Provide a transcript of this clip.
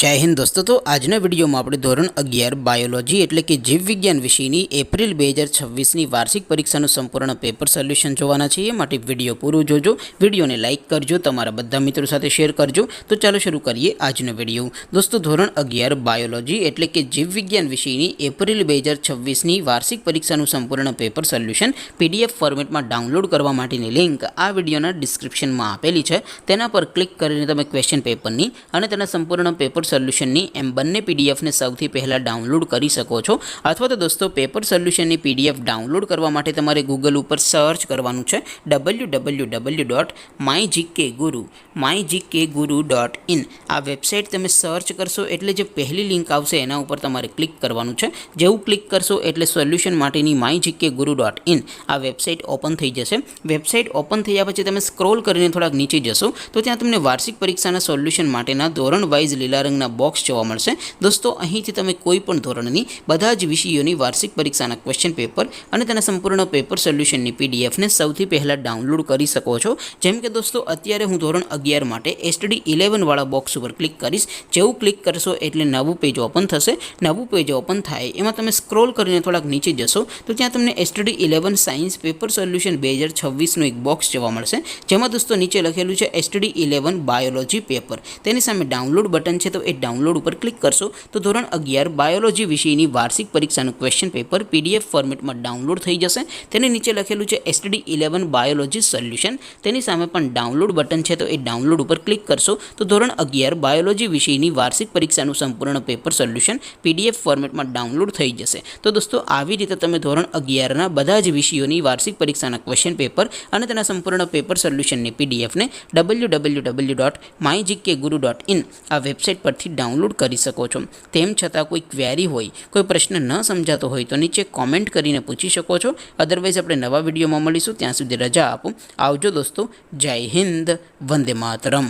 जय हिंद दोस्तों। तो आजना विडियो में આપણે ધોરણ 11 બાયોલોજી એટલે કે જીવ વિજ્ઞાન વિષયની એપ્રિલ 2026 ની વાર્ષિક પરીક્ષાનું સંપૂર્ણ પેપર સોલ્યુશન જોવાના છીએ। માટે વિડિયો પૂરો જોજો, વિડિયોને લાઈક કરજો, તમારા બધા મિત્રો સાથે શેર કરજો। તો ચાલો શરૂ કરીએ આજનો વિડિયો। દોસ્તો ધોરણ 11 બાયોલોજી એટલે કે જીવ વિજ્ઞાન વિષયની એપ્રિલ 2026 ની વાર્ષિક પરીક્ષાનું સંપૂર્ણ પેપર સોલ્યુશન પીડીએફ ફોર્મેટમાં ડાઉનલોડ કરવા માટેની લિંક આ વિડિયોના ડિસ્ક્રિપ્શનમાં આપેલી છે। તેના પર ક્લિક કરીને તમે ક્વેશ્ચન પેપરની અને તેના સંપૂર્ણ પેપર સોલ્યુશનની એમ બંને પીડીએફને સૌથી પહેલાં ડાઉનલોડ કરી શકો છો। અથવા તો દોસ્તો પેપર સોલ્યુશનની પીડીએફ ડાઉનલોડ કરવા માટે તમારે ગૂગલ ઉપર સર્ચ કરવાનું છે www.mygkguru.in। આ વેબસાઇટ તમે સર્ચ કરશો એટલે જે પહેલી લિંક આવશે એના ઉપર તમારે ક્લિક કરવાનું છે। જેવું ક્લિક કરશો એટલે સોલ્યુશન માટેની mygkguru.in આ વેબસાઇટ ઓપન થઈ જશે। વેબસાઇટ ઓપન થયા પછી તમે સ્ક્રોલ કરીને થોડાક નીચે જશો તો ત્યાં તમને વાર્ષિક પરીક્ષાના સોલ્યુશન માટેના ધોરણ વાઇઝ લીલા રંગના બોક્સ જોવા મળશે। દોસ્તો અહીંથી તમે કોઈ પણ ધોરણની બધા જ વિષયોની વાર્ષિક પરીક્ષાના ક્વેશ્ચન પેપર અને તેના સંપૂર્ણ પેપર સોલ્યુશનની પીડીએફને સૌથી પહેલાં ડાઉનલોડ કરી શકો છો। જેમ કે દોસ્તો અત્યારે હું ધોરણ 11 માટે STD 11 વાળા બોક્સ ઉપર ક્લિક કરીશ। જેવું ક્લિક કરશો એટલે નવું પેજ ઓપન થશે। નવું પેજ ઓપન થાય એમાં તમે સ્ક્રોલ કરીને થોડાક નીચે જશો તો ત્યાં તમને STD 11 સાયન્સ પેપર સોલ્યુશન 2026નું એક બોક્સ જોવા મળશે। જેમાં દોસ્તો નીચે લખેલું છે STD 11 બાયોલોજી પેપર। તેની સામે ડાઉનલોડ બટન છે, તો એ ડાઉનલોડ ઉપર ક્લિક કરશો તો ધોરણ 11 બાયોલોજી વિષયની વાર્ષિક પરીક્ષાનું ક્વેશ્ચન પેપર પીડીએફ ફોર્મેટમાં ડાઉનલોડ થઈ જશે। તેની નીચે લખેલું છે STD 11 બાયોલોજી સોલ્યુશન। તેની સામે પણ ડાઉનલોડ બટન છે, તો એ ડાઉનલોડ ઉપર ક્લિક કરશો તો ધોરણ 11 બાયોલોજી વિષયની વાર્ષિક પરીક્ષાનું સંપૂર્ણ પેપર સોલ્યુશન પીડીએફ ફોર્મેટમાં ડાઉનલોડ થઈ જશે। તો દોસ્તો આવી રીતે તમે ધોરણ 11ના બધા જ વિષયોની વાર્ષિક પરીક્ષાના ક્વેશ્ચન પેપર અને તેના સંપૂર્ણ પેપર સોલ્યુશનની પીડીએફને www.mygkguru.in આ વેબસાઇટ પરથી ડાઉનલોડ કરી શકો છો। તેમ છતાં કોઈ ક્વેરી હોય, કોઈ પ્રશ્ન ન સમજાતો હોય તો નીચે કોમેન્ટ કરીને પૂછી શકો છો। અદરવાઇઝ આપણે નવા વિડીયોમાં મળીશું, ત્યાં સુધી રજા આપો। આવજો દોસ્તો। જય હિન્દ, વંદે માતરમ।